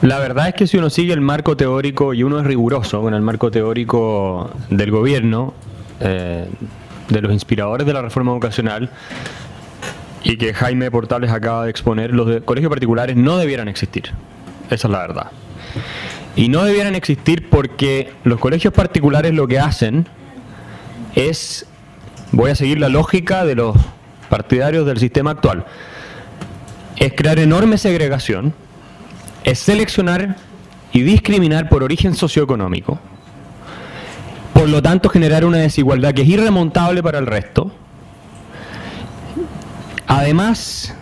La verdad es que si uno sigue el marco teórico y uno es riguroso con el marco teórico del gobierno, de los inspiradores de la reforma educacional, y que Jaime Portales acaba de exponer, los colegios particulares no debieran existir. Esa es la verdad. Y no debieran existir porque los colegios particulares lo que hacen es, voy a seguir la lógica de los partidarios del sistema actual, es crear enorme segregación, es seleccionar y discriminar por origen socioeconómico, por lo tanto generar una desigualdad que es irremontable para el resto. Además,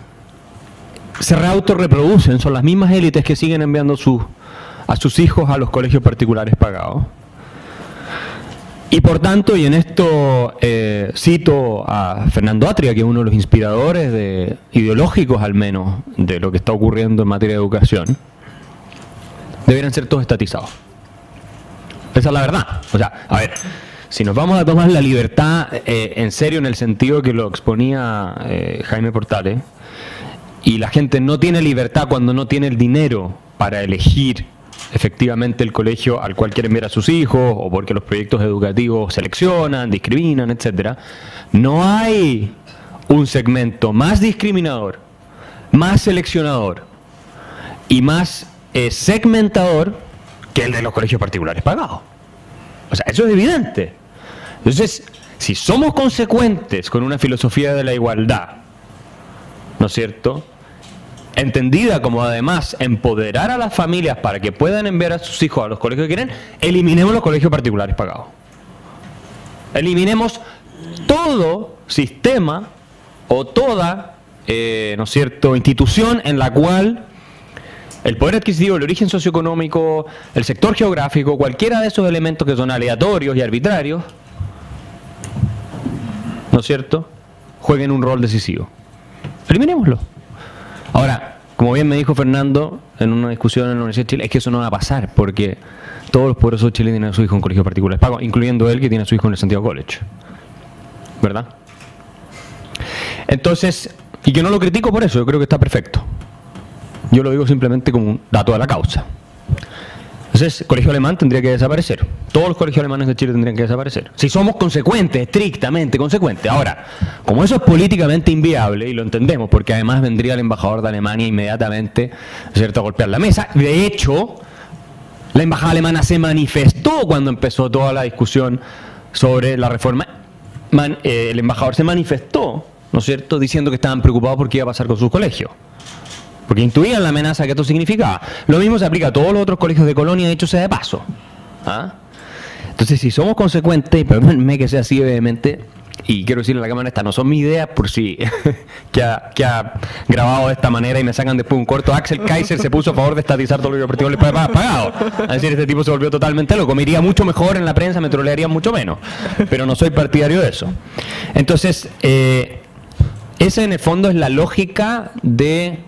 se reautorreproducen, son las mismas élites que siguen enviando a sus hijos a los colegios particulares pagados. Y por tanto, y en esto cito a Fernando Atria, que es uno de los inspiradores ideológicos al menos de lo que está ocurriendo en materia de educación, deberían ser todos estatizados. Esa es la verdad. O sea, a ver, si nos vamos a tomar la libertad en serio en el sentido que lo exponía Jaime Portales, y la gente no tiene libertad cuando no tiene el dinero para elegir efectivamente el colegio al cual quieren ver a sus hijos, o porque los proyectos educativos seleccionan, discriminan, etcétera, no hay un segmento más discriminador, más seleccionador y más segmentador que el de los colegios particulares pagados. O sea, eso es evidente. Entonces, si somos consecuentes con una filosofía de la igualdad, ¿no es cierto?, entendida como además empoderar a las familias para que puedan enviar a sus hijos a los colegios que quieren, eliminemos los colegios particulares pagados. Eliminemos todo sistema o toda, ¿no es cierto?, institución en la cual el poder adquisitivo, el origen socioeconómico, el sector geográfico, cualquiera de esos elementos que son aleatorios y arbitrarios, ¿no es cierto?, jueguen un rol decisivo. Eliminémoslo. Ahora, como bien me dijo Fernando en una discusión en la Universidad de Chile, es que eso no va a pasar porque todos los poderosos chilenos tienen a su hijo en colegios particulares pagos, incluyendo él que tiene a su hijo en el Santiago College. ¿Verdad? Entonces, y que no lo critico por eso, yo creo que está perfecto. Yo lo digo simplemente como un dato de la causa. Entonces, el colegio alemán tendría que desaparecer. Todos los colegios alemanes de Chile tendrían que desaparecer. Si somos consecuentes, estrictamente consecuentes. Ahora, como eso es políticamente inviable, y lo entendemos, porque además vendría el embajador de Alemania inmediatamente, ¿cierto?, a golpear la mesa. De hecho, la embajada alemana se manifestó cuando empezó toda la discusión sobre la reforma. El embajador se manifestó, ¿no es cierto?, diciendo que estaban preocupados por qué iba a pasar con sus colegios. Porque intuían la amenaza que esto significaba. Lo mismo se aplica a todos los otros colegios de Colonia, dicho sea de paso. ¿Ah? Entonces, si somos consecuentes, y perdónenme que sea así brevemente, y quiero decirle a la cámara, estas no son mis ideas, por si que ha grabado de esta manera y me sacan después un corto. Axel Kaiser se puso a favor de estatizar todos los partidos pagados. Es decir, este tipo se volvió totalmente loco. Me iría mucho mejor en la prensa, me trolearían mucho menos. Pero no soy partidario de eso. Entonces, esa en el fondo es la lógica de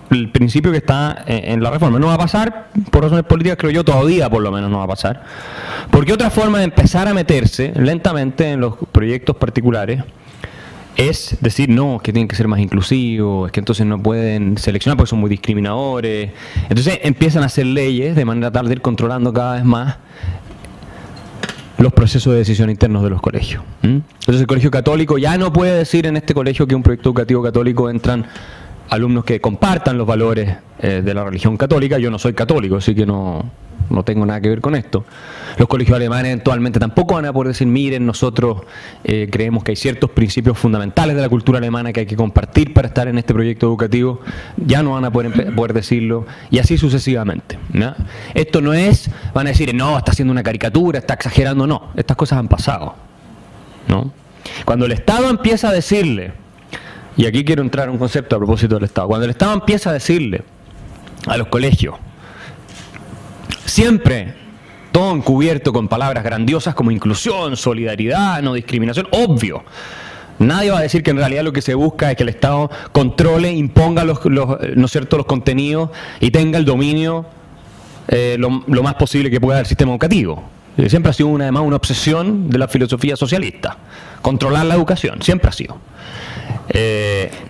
el principio que está en la reforma. No va a pasar, por razones políticas creo yo, todavía por lo menos no va a pasar. Porque otra forma de empezar a meterse lentamente en los proyectos particulares es decir, no, que tienen que ser más inclusivos, es que entonces no pueden seleccionar porque son muy discriminadores. Entonces empiezan a hacer leyes de manera tal de ir controlando cada vez más los procesos de decisión internos de los colegios. Entonces el colegio católico ya no puede decir en este colegio que un proyecto educativo católico entran alumnos que compartan los valores de la religión católica. Yo no soy católico, así que no tengo nada que ver con esto. Los colegios alemanes eventualmente tampoco van a poder decir, miren, nosotros creemos que hay ciertos principios fundamentales de la cultura alemana que hay que compartir para estar en este proyecto educativo. Ya no van a poder decirlo, y así sucesivamente, ¿no? Esto no es, van a decir, no, está haciendo una caricatura, está exagerando. No, estas cosas han pasado, ¿no? Cuando el Estado empieza a decirle, y aquí quiero entrar a un concepto a propósito del Estado. Cuando el Estado empieza a decirle a los colegios, siempre todo encubierto con palabras grandiosas como inclusión, solidaridad, no discriminación, obvio. Nadie va a decir que en realidad lo que se busca es que el Estado controle, imponga ¿no es cierto?, los contenidos y tenga el dominio lo más posible que pueda del sistema educativo. Siempre ha sido además una obsesión de la filosofía socialista. Controlar la educación, siempre ha sido.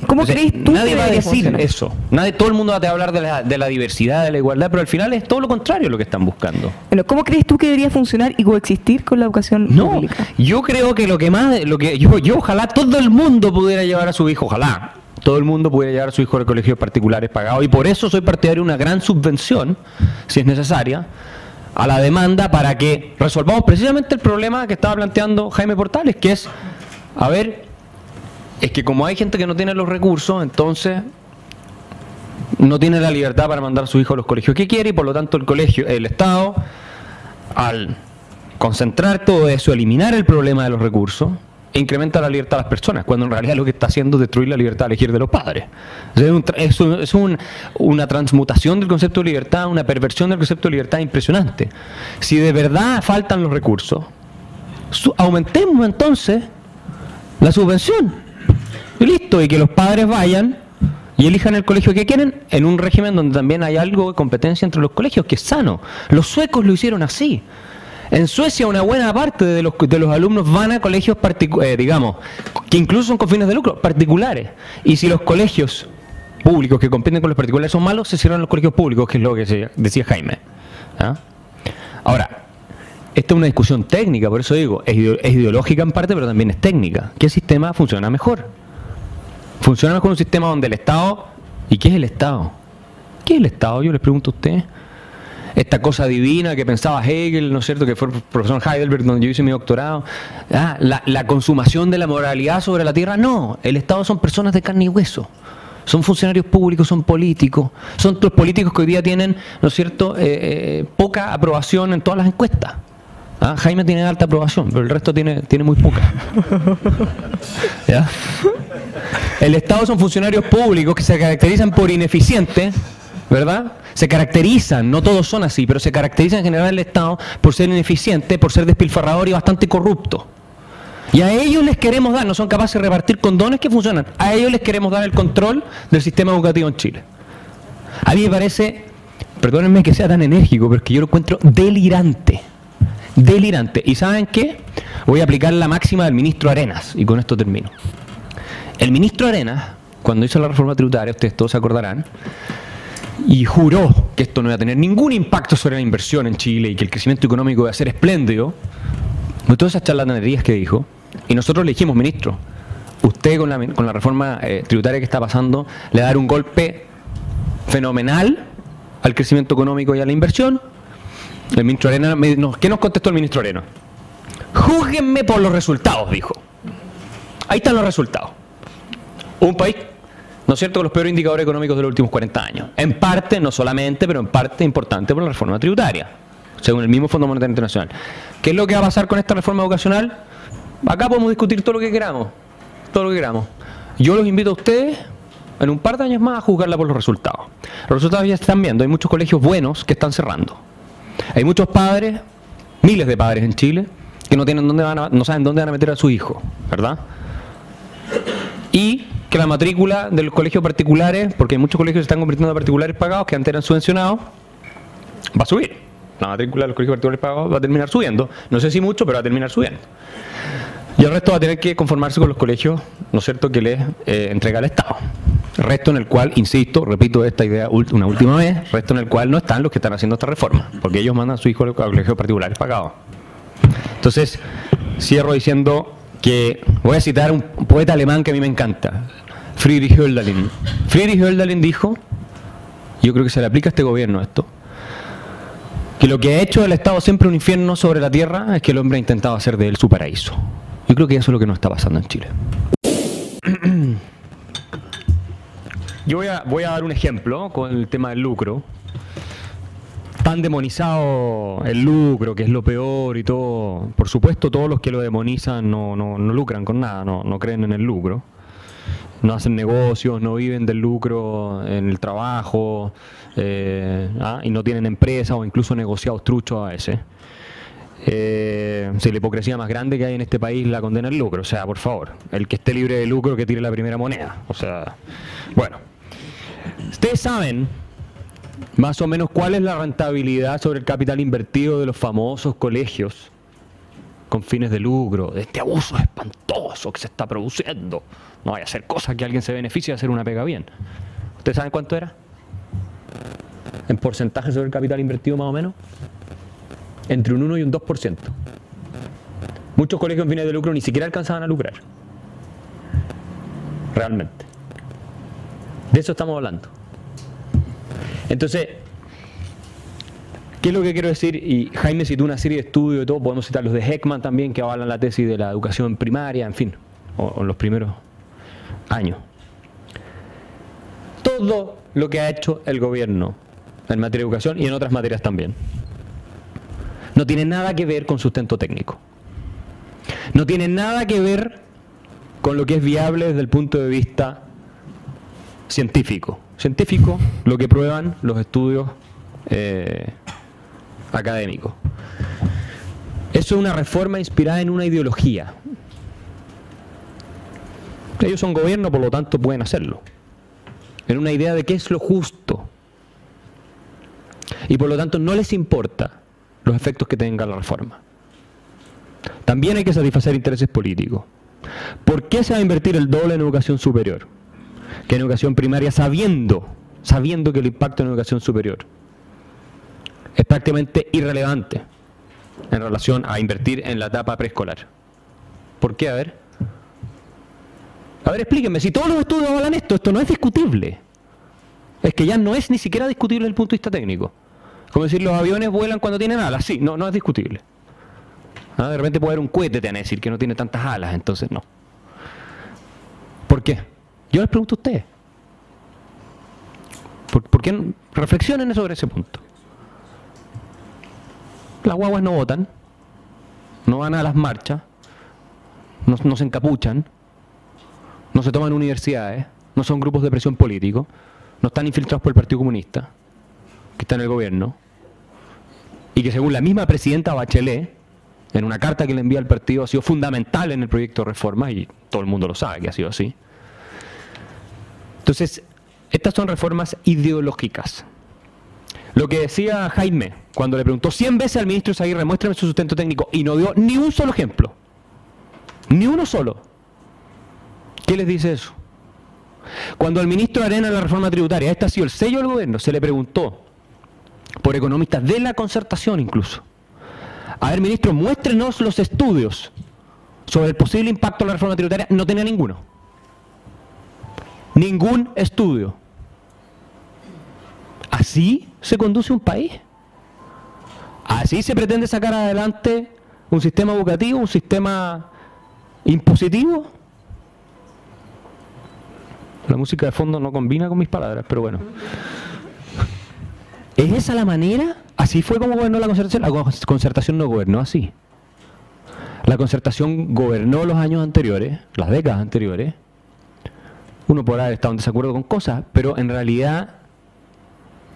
¿Cómo crees tú nadie que va a debería decir funcionar? eso. Todo el mundo va a hablar de la diversidad, de la igualdad, pero al final es todo lo contrario lo que están buscando. Bueno, ¿cómo crees tú que debería funcionar y coexistir con la educación No, pública? yo creo que yo ojalá todo el mundo pudiera llevar a su hijo, ojalá todo el mundo pudiera llevar a su hijo a colegios particulares pagados, y por eso soy partidario de una gran subvención, si es necesaria, a la demanda para que resolvamos precisamente el problema que estaba planteando Jaime Portales, que es, es que como hay gente que no tiene los recursos, entonces no tiene la libertad para mandar a su hijo a los colegios que quiere, y por lo tanto el Estado, al concentrar todo eso, eliminar el problema de los recursos, incrementa la libertad de las personas, cuando en realidad lo que está haciendo es destruir la libertad de elegir de los padres. Es una transmutación del concepto de libertad, una perversión del concepto de libertad impresionante. Si de verdad faltan los recursos, aumentemos entonces la subvención. Y listo, y que los padres vayan y elijan el colegio que quieren en un régimen donde también hay algo de competencia entre los colegios, que es sano. Los suecos lo hicieron así. En Suecia una buena parte de los alumnos van a colegios digamos, que incluso son con fines de lucro, particulares. Y si los colegios públicos que compiten con los particulares son malos, se cierran los colegios públicos, que es lo que decía Jaime. ¿Ah? Ahora, esta es una discusión técnica, por eso digo, es ideológica en parte, pero también es técnica. ¿Qué sistema funciona mejor? Funciona mejor un sistema donde el Estado... ¿Y qué es el Estado? ¿Qué es el Estado? Yo les pregunto a ustedes. Esta cosa divina que pensaba Hegel, ¿no es cierto?, que fue el profesor Heidelberg donde yo hice mi doctorado. La consumación de la moralidad sobre la tierra. No, el Estado son personas de carne y hueso. Son funcionarios públicos, son políticos. Son los políticos que hoy día tienen, ¿no es cierto?, poca aprobación en todas las encuestas. Jaime tiene alta aprobación, pero el resto tiene muy poca. ¿Ya? El Estado son funcionarios públicos que se caracterizan por ineficientes, ¿verdad? Se caracterizan, no todos son así, pero se caracterizan en general el Estado por ser ineficiente, por ser despilfarrador y bastante corrupto. Y a ellos les queremos dar, no son capaces de repartir condones que funcionan, a ellos les queremos dar el control del sistema educativo en Chile. A mí me parece, perdónenme que sea tan enérgico, pero es que yo lo encuentro delirante. Delirante. ¿Y saben qué? Voy a aplicar la máxima del ministro Arenas, y con esto termino. El ministro Arenas, cuando hizo la reforma tributaria, ustedes todos se acordarán, y juró que esto no iba a tener ningún impacto sobre la inversión en Chile y que el crecimiento económico iba a ser espléndido, de todas esas charlatanerías que dijo, y nosotros le dijimos, ministro, usted con la reforma tributaria que está pasando le va a dar un golpe fenomenal al crecimiento económico y a la inversión. El ministro Arenas, ¿qué nos contestó el ministro Arenas? Júzguenme por los resultados, dijo. Ahí están los resultados. Un país, ¿no es cierto?, con los peores indicadores económicos de los últimos 40 años. En parte, no solamente, pero en parte importante por la reforma tributaria, según el mismo Fondo Monetario Internacional. ¿Qué es lo que va a pasar con esta reforma educacional? Acá podemos discutir todo lo que queramos. Todo lo que queramos. Yo los invito a ustedes, en un par de años más, a juzgarla por los resultados. Los resultados ya se están viendo. Hay muchos colegios buenos que están cerrando. Hay muchos padres, miles de padres en Chile, que no saben dónde van a meter a su hijo, ¿verdad? Y que la matrícula de los colegios particulares, porque hay muchos colegios que se están convirtiendo en particulares pagados, que antes eran subvencionados, va a subir. La matrícula de los colegios particulares pagados va a terminar subiendo. No sé si mucho, pero va a terminar subiendo. Y el resto va a tener que conformarse con los colegios, ¿no es cierto?, que les entrega el Estado. Resto en el cual, insisto, repito esta idea una última vez, resto en el cual no están los que están haciendo esta reforma, porque ellos mandan a su hijo a los colegios particulares pagados. Entonces, cierro diciendo que voy a citar un poeta alemán que a mí me encanta, Friedrich Hölderlin. Friedrich Hölderlin dijo, yo creo que se le aplica a este gobierno esto, que lo que ha hecho del Estado siempre un infierno sobre la tierra es que el hombre ha intentado hacer de él su paraíso. Yo creo que eso es lo que nos está pasando en Chile. Yo voy a dar un ejemplo con el tema del lucro. Tan demonizado el lucro, que es lo peor y todo. Por supuesto, todos los que lo demonizan no lucran con nada, no creen en el lucro. No hacen negocios, no viven del lucro en el trabajo, y no tienen empresas o incluso negociados truchos a veces. Si la hipocresía más grande que hay en este país la condena el lucro. O sea, por favor, el que esté libre de lucro que tire la primera moneda. O sea, bueno. Ustedes saben más o menos cuál es la rentabilidad sobre el capital invertido de los famosos colegios con fines de lucro, de este abuso espantoso que se está produciendo. No vaya a ser cosa que alguien se beneficie de hacer una pega bien. ¿Ustedes saben cuánto era? En porcentaje sobre el capital invertido más o menos, entre un 1 y un 2%. Muchos colegios en fines de lucro ni siquiera alcanzaban a lucrar. Realmente. De eso estamos hablando. Entonces, ¿qué es lo que quiero decir? Y Jaime citó una serie de estudios y todo, podemos citar los de Heckman también, que avalan la tesis de la educación primaria, en fin, o en los primeros años. Todo lo que ha hecho el gobierno en materia de educación y en otras materias también, no tiene nada que ver con sustento técnico. No tiene nada que ver con lo que es viable desde el punto de vista científico. Científico, lo que prueban los estudios académicos. Eso es una reforma inspirada en una ideología. Ellos son gobierno, por lo tanto pueden hacerlo. En una idea de qué es lo justo. Y por lo tanto no les importa los efectos que tenga la reforma. También hay que satisfacer intereses políticos. ¿Por qué se va a invertir el doble en educación superior que en educación primaria, sabiendo que el impacto en educación superior es prácticamente irrelevante en relación a invertir en la etapa preescolar? ¿Por qué? A ver, explíquenme, si todos los estudios avalan esto no es discutible. Es que ya no es ni siquiera discutible desde el punto de vista técnico. Como decir, los aviones vuelan cuando tienen alas. Sí, no es discutible. De repente puede haber un cohete, te van a decir, que no tiene tantas alas, entonces no. ¿Por qué? Yo les pregunto a ustedes. ¿Por qué no? Reflexionen sobre ese punto. Las guaguas no votan, no van a las marchas, no se encapuchan, no se toman universidades, no son grupos de presión político, no están infiltrados por el Partido Comunista, que está en el gobierno, y que según la misma presidenta Bachelet, en una carta que le envía al partido, ha sido fundamental en el proyecto de reforma, y todo el mundo lo sabe que ha sido así. Entonces, estas son reformas ideológicas. Lo que decía Jaime, cuando le preguntó 100 veces al ministro Izaguirre, muéstrame su sustento técnico, y no dio ni un solo ejemplo. Ni uno solo. ¿Qué les dice eso? Cuando al ministro Arena la reforma tributaria, este ha sido el sello del gobierno, se le preguntó, por economistas de la concertación incluso, a ver, ministro, muéstrenos los estudios sobre el posible impacto de la reforma tributaria. No tenía ninguno. Ningún estudio. ¿Así se conduce un país? ¿Así se pretende sacar adelante un sistema educativo, un sistema impositivo? La música de fondo no combina con mis palabras, pero bueno. ¿Es esa la manera? ¿Así fue como gobernó la concertación? La concertación no gobernó así. La concertación gobernó los años anteriores, las décadas anteriores. Uno podrá haber estado en desacuerdo con cosas, pero en realidad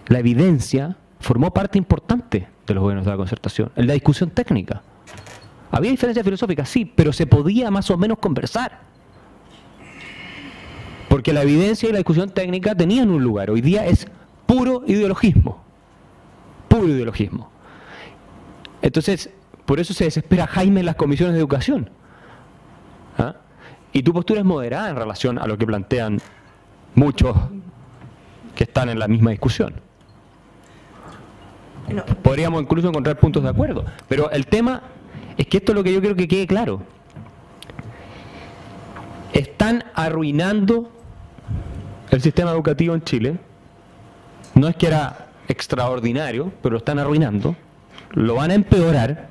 la evidencia formó parte importante de los gobiernos de la concertación, en la discusión técnica. Había diferencias filosóficas, sí, pero se podía más o menos conversar. Porque la evidencia y la discusión técnica tenían un lugar. Hoy día es puro ideologismo. Puro ideologismo. Entonces, por eso se desespera Jaime en las comisiones de educación. ¿Ah? Y tu postura es moderada en relación a lo que plantean muchos que están en la misma discusión. Podríamos incluso encontrar puntos de acuerdo. Pero el tema es que esto es lo que yo quiero que quede claro. Están arruinando el sistema educativo en Chile. No es que era extraordinario, pero lo están arruinando. Lo van a empeorar.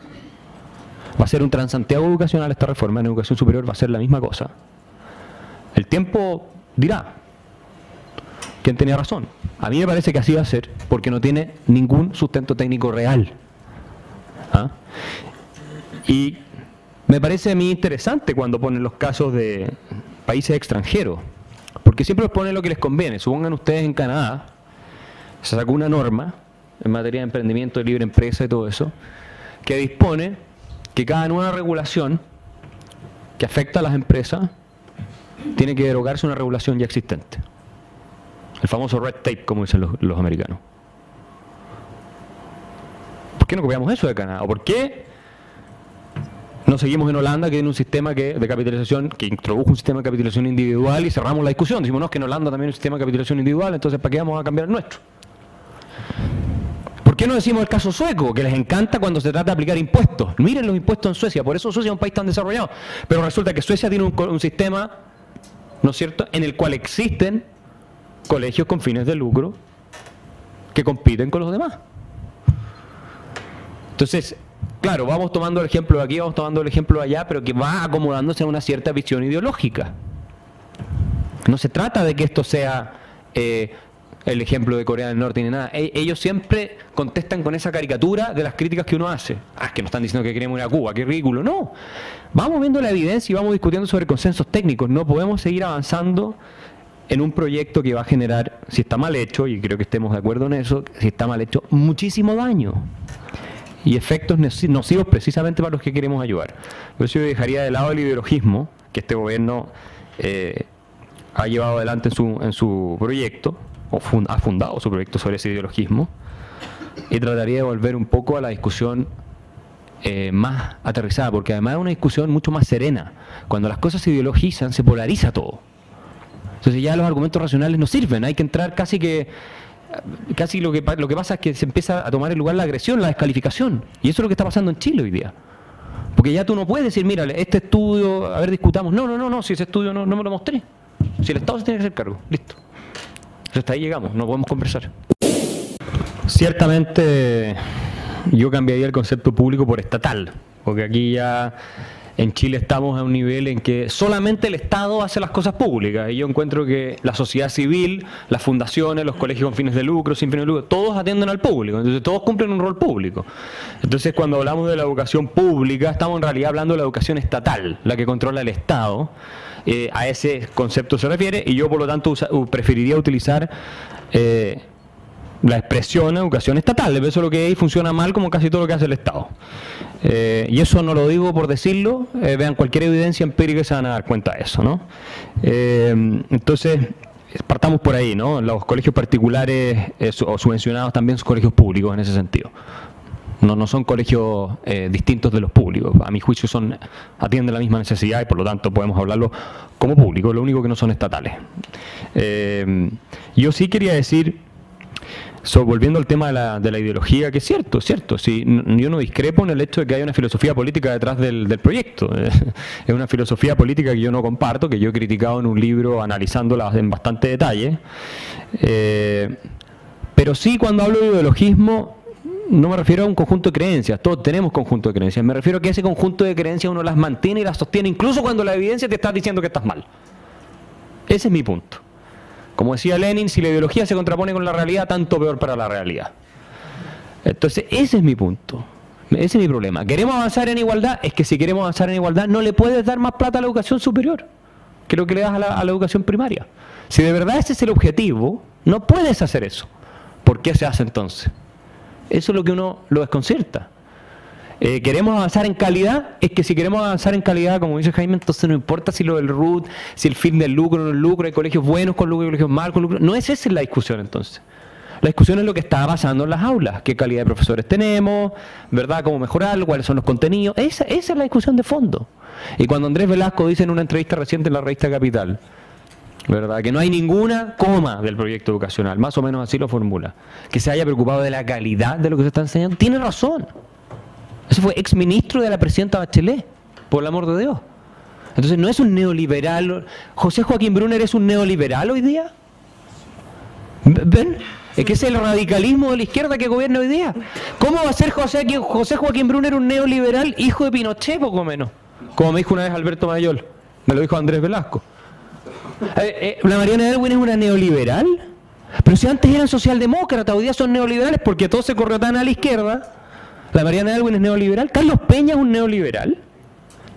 Va a ser un Transantiago educacional esta reforma. En educación superior va a ser la misma cosa. El tiempo dirá quién tenía razón. A mí me parece que así va a ser, porque no tiene ningún sustento técnico real. ¿Ah? Y me parece a mí interesante cuando ponen los casos de países extranjeros, porque siempre les ponen lo que les conviene. Supongan ustedes en Canadá, se sacó una norma en materia de emprendimiento, de libre empresa y todo eso, que dispone que cada nueva regulación que afecta a las empresas tiene que derogarse una regulación ya existente. El famoso red tape, como dicen los americanos. ¿Por qué no copiamos eso de Canadá? ¿O por qué No seguimos en Holanda, que tiene un sistema de capitalización, que introdujo un sistema de capitalización individual y cerramos la discusión. Decimos, no, es que en Holanda también hay un sistema de capitalización individual, entonces ¿para qué vamos a cambiar el nuestro? ¿Por qué no decimos el caso sueco, que les encanta cuando se trata de aplicar impuestos? Miren los impuestos en Suecia, por eso Suecia es un país tan desarrollado. Pero resulta que Suecia tiene un sistema, ¿no es cierto?, en el cual existen colegios con fines de lucro que compiten con los demás. Entonces, claro, vamos tomando el ejemplo de aquí, vamos tomando el ejemplo de allá, pero que va acomodándose a una cierta visión ideológica. No se trata de que esto sea el ejemplo de Corea del Norte ni nada. Ellos siempre contestan con esa caricatura de las críticas que uno hace. Ah, es que nos están diciendo que queremos ir a Cuba, qué ridículo. No, vamos viendo la evidencia y vamos discutiendo sobre consensos técnicos. No podemos seguir avanzando en un proyecto que va a generar, si está mal hecho, y creo que estemos de acuerdo en eso, si está mal hecho, muchísimo daño. Y efectos nocivos precisamente para los que queremos ayudar. Por eso yo dejaría de lado el ideologismo que este gobierno ha llevado adelante en su proyecto, o ha fundado su proyecto sobre ese ideologismo, y trataría de volver un poco a la discusión más aterrizada, porque además es una discusión mucho más serena. Cuando las cosas se ideologizan, se polariza todo. Entonces ya los argumentos racionales no sirven, hay que entrar casi lo que pasa es que se empieza a tomar el lugar la agresión, la descalificación. Y eso es lo que está pasando en Chile hoy día. Porque ya tú no puedes decir, mira, este estudio, a ver, discutamos. No, si ese estudio no me lo mostré. Si el Estado se tiene que hacer cargo, listo. Entonces hasta ahí llegamos, no podemos conversar. Ciertamente yo cambiaría el concepto público por estatal, porque aquí ya en Chile estamos a un nivel en que solamente el Estado hace las cosas públicas, y yo encuentro que la sociedad civil, las fundaciones, los colegios con fines de lucro, sin fines de lucro, todos atienden al público, entonces todos cumplen un rol público. Entonces cuando hablamos de la educación pública, estamos en realidad hablando de la educación estatal, la que controla el Estado, a ese concepto se refiere, y yo por lo tanto preferiría utilizar la expresión educación estatal. Eso es lo que ahí funciona mal, como casi todo lo que hace el Estado. Y eso no lo digo por decirlo, vean cualquier evidencia empírica y se van a dar cuenta de eso, ¿no? Entonces, partamos por ahí, ¿no? Los colegios particulares o subvencionados también son colegios públicos en ese sentido. No son colegios distintos de los públicos. A mi juicio atienden la misma necesidad y por lo tanto podemos hablarlo como públicos, lo único que no son estatales. Yo sí quería decir, volviendo al tema de la ideología, que es cierto, sí, yo no discrepo en el hecho de que haya una filosofía política detrás del proyecto. Es una filosofía política que yo no comparto, que yo he criticado en un libro analizándola en bastante detalle. Pero sí, cuando hablo de ideologismo, no me refiero a un conjunto de creencias, todos tenemos conjunto de creencias, me refiero a que ese conjunto de creencias uno las mantiene y las sostiene, incluso cuando la evidencia te está diciendo que estás mal. Ese es mi punto. Como decía Lenin, si la ideología se contrapone con la realidad, tanto peor para la realidad. Entonces, ese es mi punto. Ese es mi problema. ¿Queremos avanzar en igualdad? Es que si queremos avanzar en igualdad, no le puedes dar más plata a la educación superior que lo que le das a la educación primaria. Si de verdad ese es el objetivo, no puedes hacer eso. ¿Por qué se hace entonces? Eso es lo que uno lo desconcierta. ¿Queremos avanzar en calidad? Es que si queremos avanzar en calidad, como dice Jaime, entonces no importa si lo del RUT, si el fin del lucro o no el lucro, hay colegios buenos con lucro, hay colegios malos con lucro. No es esa la discusión entonces. La discusión es lo que está pasando en las aulas, qué calidad de profesores tenemos, ¿verdad? Cómo mejorarlo, cuáles son los contenidos. Esa es la discusión de fondo. Y cuando Andrés Velasco dice en una entrevista reciente en la revista Capital, ¿verdad?, que no hay ninguna coma del proyecto educacional, más o menos así lo formula, que se haya preocupado de la calidad de lo que se está enseñando, tiene razón. Ese fue exministro de la presidenta Bachelet, por el amor de Dios. Entonces no es un neoliberal. ¿José Joaquín Brunner es un neoliberal hoy día? ¿Ven? Es que es el radicalismo de la izquierda que gobierna hoy día. ¿Cómo va a ser José Joaquín Brunner un neoliberal, hijo de Pinochet, poco menos? Como me dijo una vez Alberto Mayol, me lo dijo Andrés Velasco. ¿La Mariana Elwin es una neoliberal? Pero si antes eran socialdemócratas, hoy día son neoliberales porque todo se corrió tan a la izquierda. ¿La Mariana Elwin es neoliberal? ¿Carlos Peña es un neoliberal?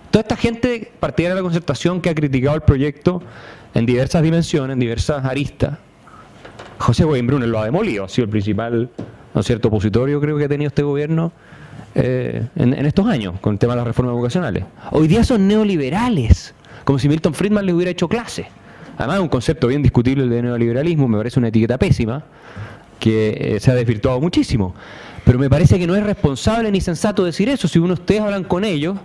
Toda esta gente partidaria de la Concertación que ha criticado el proyecto en diversas dimensiones, en diversas aristas. José Joaquín Brunner lo ha demolido, ha sido el principal, ¿no es cierto?, opositorio creo que ha tenido este gobierno en estos años con el tema de las reformas vocacionales. Hoy día son neoliberales, como si Milton Friedman les hubiera hecho clase. Además es un concepto bien discutible el de neoliberalismo, me parece una etiqueta pésima que se ha desvirtuado muchísimo. Pero me parece que no es responsable ni sensato decir eso. Si ustedes hablan con ellos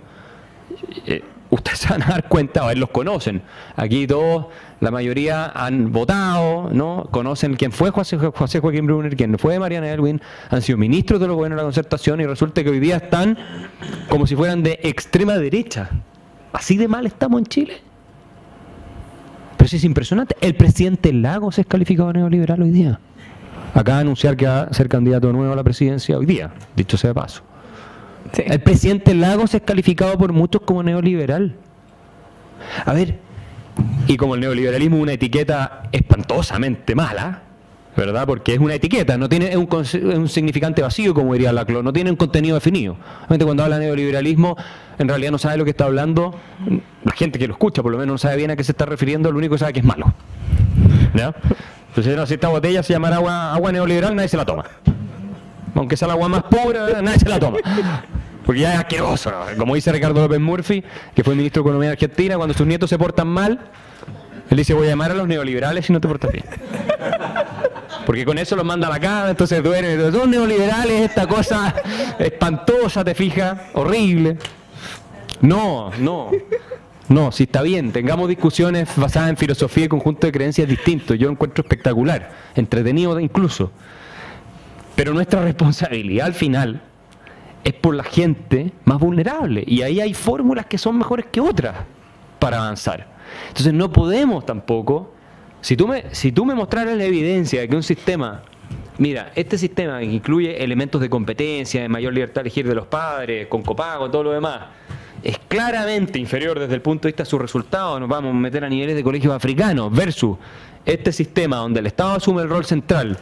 ustedes se van a dar cuenta, a ver, los conocen. Aquí todos, la mayoría han votado, ¿no? Conocen quién fue José Joaquín Brunner, quién fue Mariana Elwin, han sido ministros de los gobiernos de la Concertación y resulta que hoy día están como si fueran de extrema derecha. ¿Así de mal estamos en Chile? Pero sí es impresionante. El presidente Lagos es calificado de neoliberal hoy día. Acaba de anunciar que va a ser candidato nuevo a la presidencia hoy día, dicho sea de paso. Sí. El presidente Lagos es calificado por muchos como neoliberal. A ver, y como el neoliberalismo es una etiqueta espantosamente mala, ¿verdad? Porque es una etiqueta, no tiene un significante vacío, como diría Laclau, no tiene un contenido definido. Obviamente cuando habla de neoliberalismo, en realidad no sabe lo que está hablando, la gente que lo escucha por lo menos no sabe bien a qué se está refiriendo, lo único que sabe es que es malo. ¿Ya? Entonces, no, si esta botella se llama agua neoliberal, nadie se la toma. Aunque sea el agua más pobre, nadie se la toma. Porque ya es asqueroso, ¿no? Como dice Ricardo López Murphy, que fue ministro de Economía de Argentina, cuando sus nietos se portan mal, él dice, voy a llamar a los neoliberales si no te portas bien. Porque con eso los manda a la cama, entonces duermen. Entonces, son neoliberales, esta cosa espantosa, te fijas, horrible. No, si está bien, tengamos discusiones basadas en filosofía y conjunto de creencias distintos. Yo lo encuentro espectacular, entretenido incluso. Pero nuestra responsabilidad al final es por la gente más vulnerable. Y ahí hay fórmulas que son mejores que otras para avanzar. Entonces no podemos tampoco, si tú me mostraras la evidencia de que un sistema, mira, este sistema que incluye elementos de competencia, de mayor libertad de elegir de los padres, con copago, todo lo demás, es claramente inferior desde el punto de vista de sus resultados, nos vamos a meter a niveles de colegios africanos, versus este sistema donde el Estado asume el rol central,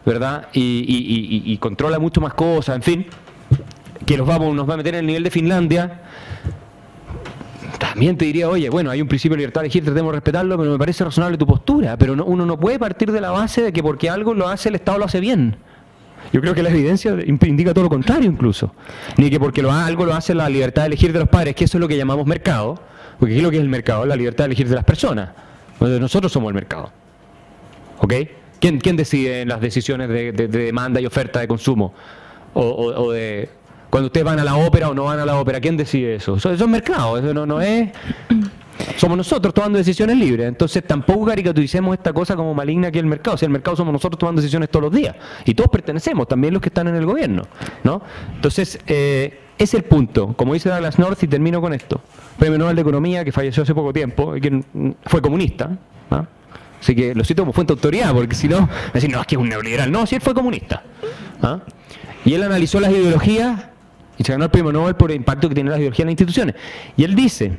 ¿verdad? Y controla mucho más cosas, en fin, que nos va a meter en el nivel de Finlandia. También te diría, oye, bueno, hay un principio de libertad de elegir, tratemos de respetarlo, pero me parece razonable tu postura. Pero uno no puede partir de la base de que porque algo lo hace, el Estado lo hace bien. Yo creo que la evidencia indica todo lo contrario incluso. Ni que porque algo lo hace la libertad de elegir de los padres, que eso es lo que llamamos mercado. Porque ¿qué es lo que es el mercado? La libertad de elegir de las personas. Entonces, nosotros somos el mercado. ¿Ok? ¿Quién decide las decisiones de demanda y oferta de consumo? O de... Cuando ustedes van a la ópera o no van a la ópera, ¿quién decide eso? Eso es mercado, eso no es... Somos nosotros tomando decisiones libres. Entonces tampoco caricaturicemos esta cosa como maligna que el mercado. Si el mercado somos nosotros tomando decisiones todos los días. Y todos pertenecemos, también los que están en el gobierno, ¿no? Entonces, es el punto. Como dice Douglas North, y termino con esto. Premio Nobel de Economía, que falleció hace poco tiempo, y que fue comunista, ¿no? Así que lo cito como fuente de autoridad, porque si no, me decir, no, es que es un neoliberal. No, sí, él fue comunista. ¿Ah? Y él analizó las ideologías y se ganó el premio Nobel por el impacto que tienen las ideologías en las instituciones. Y él dice,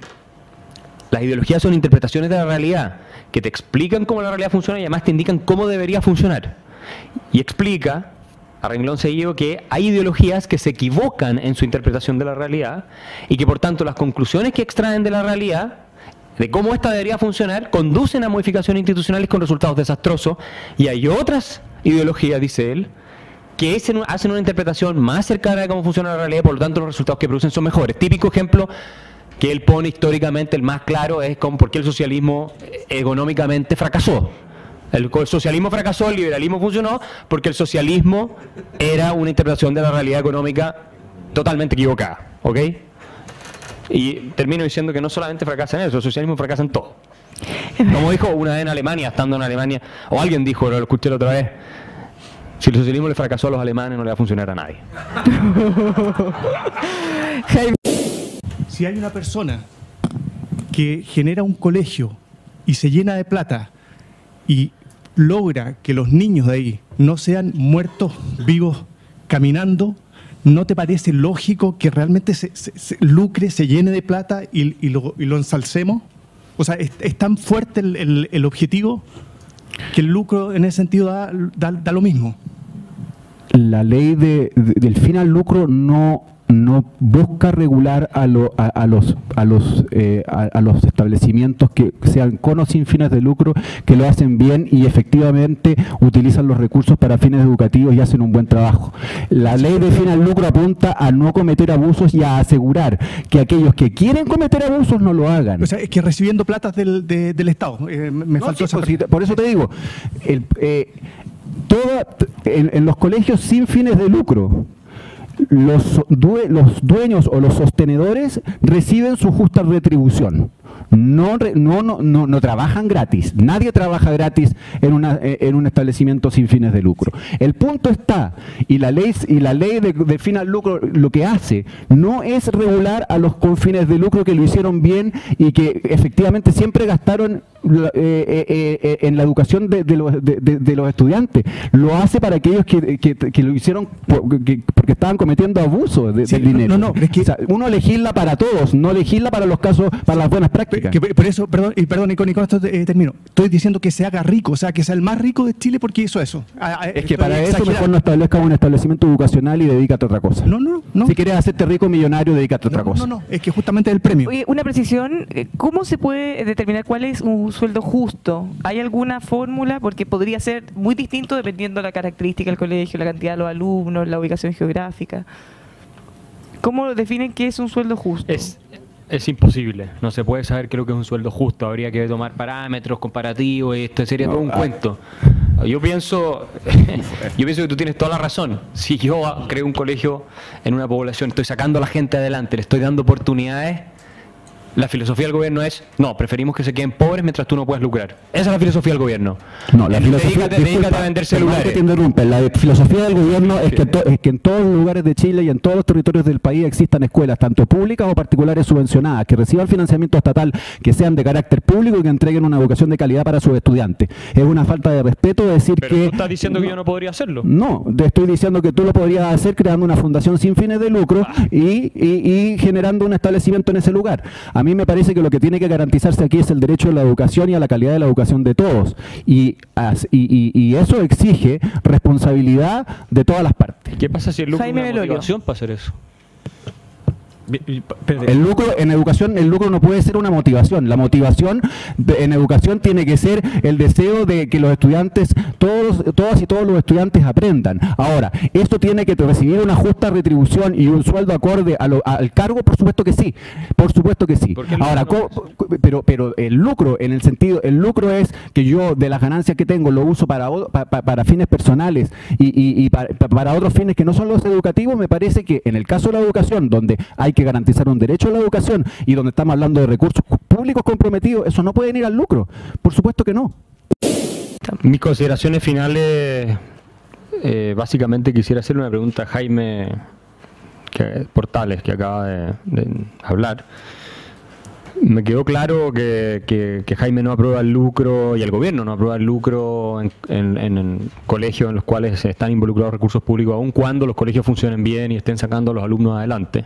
las ideologías son interpretaciones de la realidad que te explican cómo la realidad funciona y además te indican cómo debería funcionar. Y explica, a renglón seguido, que hay ideologías que se equivocan en su interpretación de la realidad y que por tanto las conclusiones que extraen de la realidad, de cómo ésta debería funcionar, conducen a modificaciones institucionales con resultados desastrosos. Y hay otras ideologías, dice él, que hacen una interpretación más cercana de cómo funciona la realidad, por lo tanto los resultados que producen son mejores. Típico ejemplo que él pone históricamente, el más claro, es con por qué el socialismo económicamente fracasó. El socialismo fracasó, el liberalismo funcionó, porque el socialismo era una interpretación de la realidad económica totalmente equivocada. ¿Ok? Y termino diciendo que no solamente fracasa en eso, el socialismo fracasa en todo. Como dijo una vez en Alemania, estando en Alemania, o alguien dijo, lo escuché la otra vez, si el socialismo le fracasó a los alemanes, no le va a funcionar a nadie. Si hay una persona que genera un colegio y se llena de plata y logra que los niños de ahí no sean muertos vivos caminando, ¿no te parece lógico que realmente se lucre, se llene de plata y lo ensalcemos? O sea, ¿es tan fuerte el objetivo que el lucro en ese sentido da lo mismo? La ley del fin al lucro no busca regular a los establecimientos que sean con o sin fines de lucro, que lo hacen bien y efectivamente utilizan los recursos para fines educativos y hacen un buen trabajo. La ley de fin al lucro apunta a no cometer abusos y a asegurar que aquellos que quieren cometer abusos no lo hagan. O sea, es que recibiendo platas del Estado. Me faltó esa parte. Por eso te digo, en los colegios sin fines de lucro, los dueños o los sostenedores reciben su justa retribución. No trabajan gratis. Nadie trabaja gratis en un establecimiento sin fines de lucro. El punto está, y la ley de fin al lucro lo que hace no es regular a los con fines de lucro que lo hicieron bien y que efectivamente siempre gastaron en la educación de los estudiantes. Lo hace para aquellos que lo hicieron porque estaban cometiendo abuso del dinero. Es que, o sea, uno legisla para todos, no legisla para los casos, para las buenas prácticas. Por eso, perdón, y con esto termino. Estoy diciendo que se haga rico, o sea, que sea el más rico de Chile porque hizo eso. Es que para eso mejor no establezca un establecimiento educacional y dedícate a otra cosa. No. Si quieres hacerte rico millonario, dedícate a otra cosa. No, es que justamente el premio. Oye, una precisión, ¿cómo se puede determinar cuál es un sueldo justo? ¿Hay alguna fórmula? Porque podría ser muy distinto dependiendo de la característica del colegio, la cantidad de los alumnos, la ubicación geográfica. ¿Cómo definen qué es un sueldo justo? Es imposible, no se puede saber qué es lo que es un sueldo justo, habría que tomar parámetros comparativos, esto sería todo un cuento. Yo pienso que tú tienes toda la razón. Si yo creo un colegio en una población, estoy sacando a la gente adelante, le estoy dando oportunidades, la filosofía del gobierno es, no, preferimos que se queden pobres mientras tú no puedas lucrar. Esa es la filosofía del gobierno. No, la filosofía, dedícate a vender celulares. Te interrumpe. La filosofía del gobierno es que en todos los lugares de Chile y en todos los territorios del país existan escuelas, tanto públicas o particulares subvencionadas, que reciban financiamiento estatal, que sean de carácter público y que entreguen una educación de calidad para sus estudiantes. Es una falta de respeto decir Pero que... tú estás diciendo que yo no podría hacerlo. No, te estoy diciendo que tú lo podrías hacer creando una fundación sin fines de lucro y generando un establecimiento en ese lugar. A mí me parece que lo que tiene que garantizarse aquí es el derecho a la educación y a la calidad de la educación de todos. Y eso exige responsabilidad de todas las partes. ¿Qué pasa si el lucro es Jaime una Belolio. motivación para hacer eso? El lucro en educación, el lucro no puede ser una motivación. La motivación en educación tiene que ser el deseo de que los estudiantes, todas y todos los estudiantes aprendan. Ahora, esto tiene que recibir una justa retribución y un sueldo acorde al cargo, por supuesto que sí. Por supuesto que sí. Ahora, pero el lucro, en el sentido, el lucro es que yo de las ganancias que tengo lo uso para fines personales y para otros fines que no son los educativos. Me parece que en el caso de la educación, donde hay que garantizar un derecho a la educación y donde estamos hablando de recursos públicos comprometidos, eso no puede ir al lucro. Por supuesto que no. Mis consideraciones finales, básicamente quisiera hacerle una pregunta a Jaime Portales, que acaba de hablar. Me quedó claro que Jaime no aprueba el lucro y el gobierno no aprueba el lucro en colegios en los cuales están involucrados recursos públicos, aun cuando los colegios funcionen bien y estén sacando a los alumnos adelante.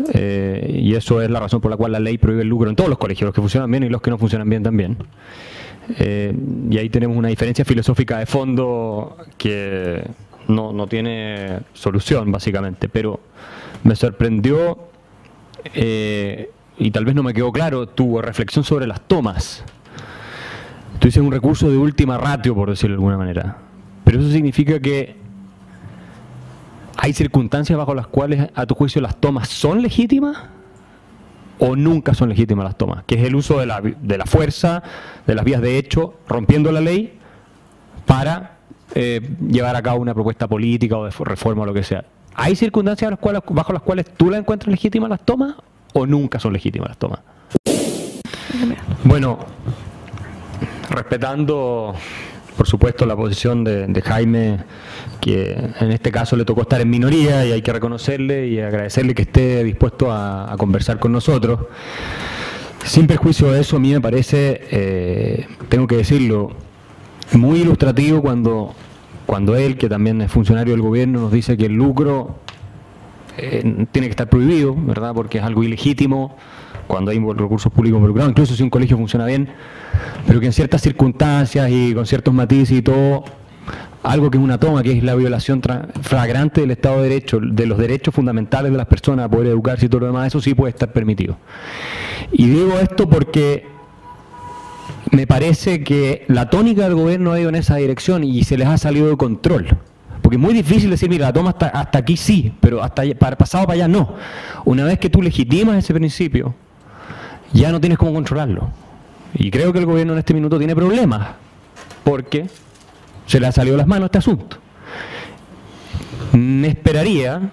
Y eso es la razón por la cual la ley prohíbe el lucro en todos los colegios, los que funcionan bien y los que no funcionan bien también. Y ahí tenemos una diferencia filosófica de fondo que no tiene solución, básicamente. Pero me sorprendió, y tal vez no me quedó claro, tu reflexión sobre las tomas. Tú dices un recurso de última ratio, por decirlo de alguna manera. Pero eso significa que ¿hay circunstancias bajo las cuales, a tu juicio, las tomas son legítimas o nunca son legítimas las tomas? Que es el uso de la fuerza, de las vías de hecho, rompiendo la ley para llevar a cabo una propuesta política o de reforma o lo que sea. ¿Hay circunstancias bajo las cuales tú la encuentras legítimas las tomas o nunca son legítimas las tomas? Bueno, respetando, por supuesto, la posición de Jaime, que en este caso le tocó estar en minoría y hay que reconocerle y agradecerle que esté dispuesto a conversar con nosotros. Sin perjuicio de eso, a mí me parece, tengo que decirlo, muy ilustrativo cuando él, que también es funcionario del gobierno, nos dice que el lucro tiene que estar prohibido, ¿verdad? Porque es algo ilegítimo cuando hay recursos públicos involucrados, incluso si un colegio funciona bien, pero que en ciertas circunstancias y con ciertos matices y todo, algo que es una toma, que es la violación flagrante del Estado de Derecho, de los derechos fundamentales de las personas a poder educarse y todo lo demás, eso sí puede estar permitido. Y digo esto porque me parece que la tónica del gobierno ha ido en esa dirección y se les ha salido de control. Porque es muy difícil decir, mira, la toma hasta aquí sí, pero pasado para allá no. Una vez que tú legitimas ese principio, ya no tienes cómo controlarlo. Y creo que el gobierno en este minuto tiene problemas, porque se le ha salido de las manos este asunto. Me esperaría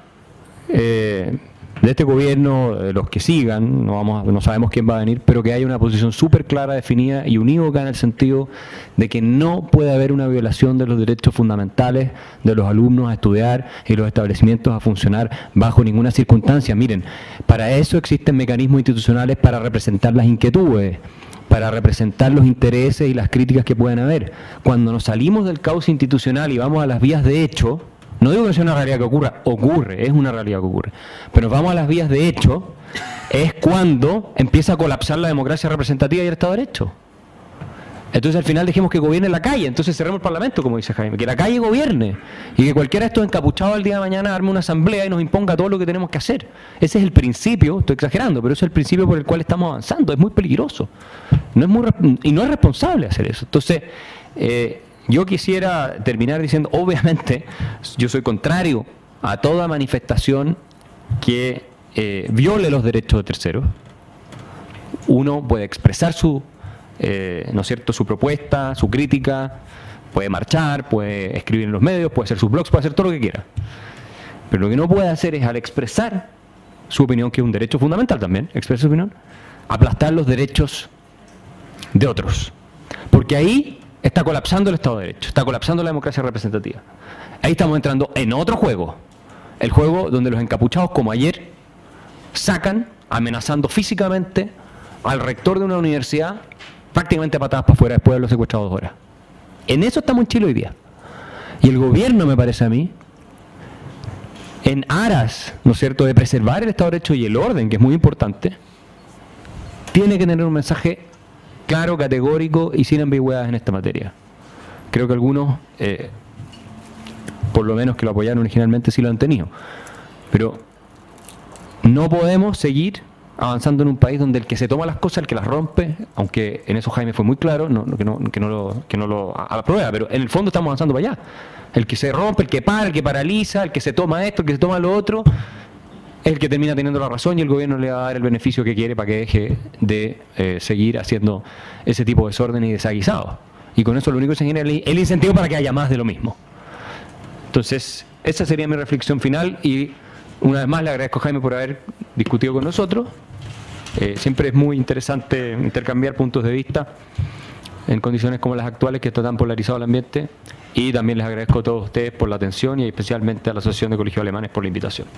de este gobierno, los que sigan, no sabemos quién va a venir, pero que haya una posición súper clara, definida y unívoca en el sentido de que no puede haber una violación de los derechos fundamentales de los alumnos a estudiar y los establecimientos a funcionar bajo ninguna circunstancia. Miren, para eso existen mecanismos institucionales para representar las inquietudes, para representar los intereses y las críticas que pueden haber. Cuando nos salimos del cauce institucional y vamos a las vías de hecho, no digo que sea una realidad que ocurre, es una realidad que ocurre, pero vamos a las vías de hecho, es cuando empieza a colapsar la democracia representativa y el Estado de Derecho. Entonces al final dejemos que gobierne la calle, entonces cerremos el Parlamento, como dice Jaime, que la calle gobierne y que cualquiera de estos encapuchados al día de mañana arme una asamblea y nos imponga todo lo que tenemos que hacer. Ese es el principio, estoy exagerando, pero ese es el principio por el cual estamos avanzando, es muy peligroso y no es responsable hacer eso. Entonces, yo quisiera terminar diciendo, obviamente, yo soy contrario a toda manifestación que viole los derechos de terceros. Uno puede expresar su, ¿no es cierto?, su propuesta, su crítica, puede marchar, puede escribir en los medios, puede hacer sus blogs, puede hacer todo lo que quiera. Pero lo que no puede hacer es, al expresar su opinión, que es un derecho fundamental también, expresar su opinión, aplastar los derechos de otros. Porque ahí está colapsando el Estado de Derecho, está colapsando la democracia representativa. Ahí estamos entrando en otro juego, el juego donde los encapuchados, como ayer, sacan, amenazando físicamente al rector de una universidad, prácticamente a patadas para afuera después de haberlo secuestrado 2 horas. En eso estamos en Chile hoy día. Y el gobierno, me parece a mí, en aras, ¿no es cierto?, de preservar el Estado de Derecho y el orden, que es muy importante, tiene que tener un mensaje claro, categórico y sin ambigüedades en esta materia. Creo que algunos, por lo menos que lo apoyaron originalmente, sí lo han tenido. Pero no podemos seguir avanzando en un país donde el que se toma las cosas, el que las rompe, aunque en eso Jaime fue muy claro, que no lo aprueba, pero en el fondo estamos avanzando para allá. El que se rompe, el que para, el que paraliza, el que se toma esto, el que se toma lo otro, es el que termina teniendo la razón y el gobierno le va a dar el beneficio que quiere para que deje de seguir haciendo ese tipo de desorden y desaguisado. Y con eso lo único que se genera es el incentivo para que haya más de lo mismo. Entonces, esa sería mi reflexión final y una vez más le agradezco a Jaime por haber discutido con nosotros. Siempre es muy interesante intercambiar puntos de vista en condiciones como las actuales, que está tan polarizado el ambiente, y también les agradezco a todos ustedes por la atención y especialmente a la Asociación de Colegios Alemanes por la invitación.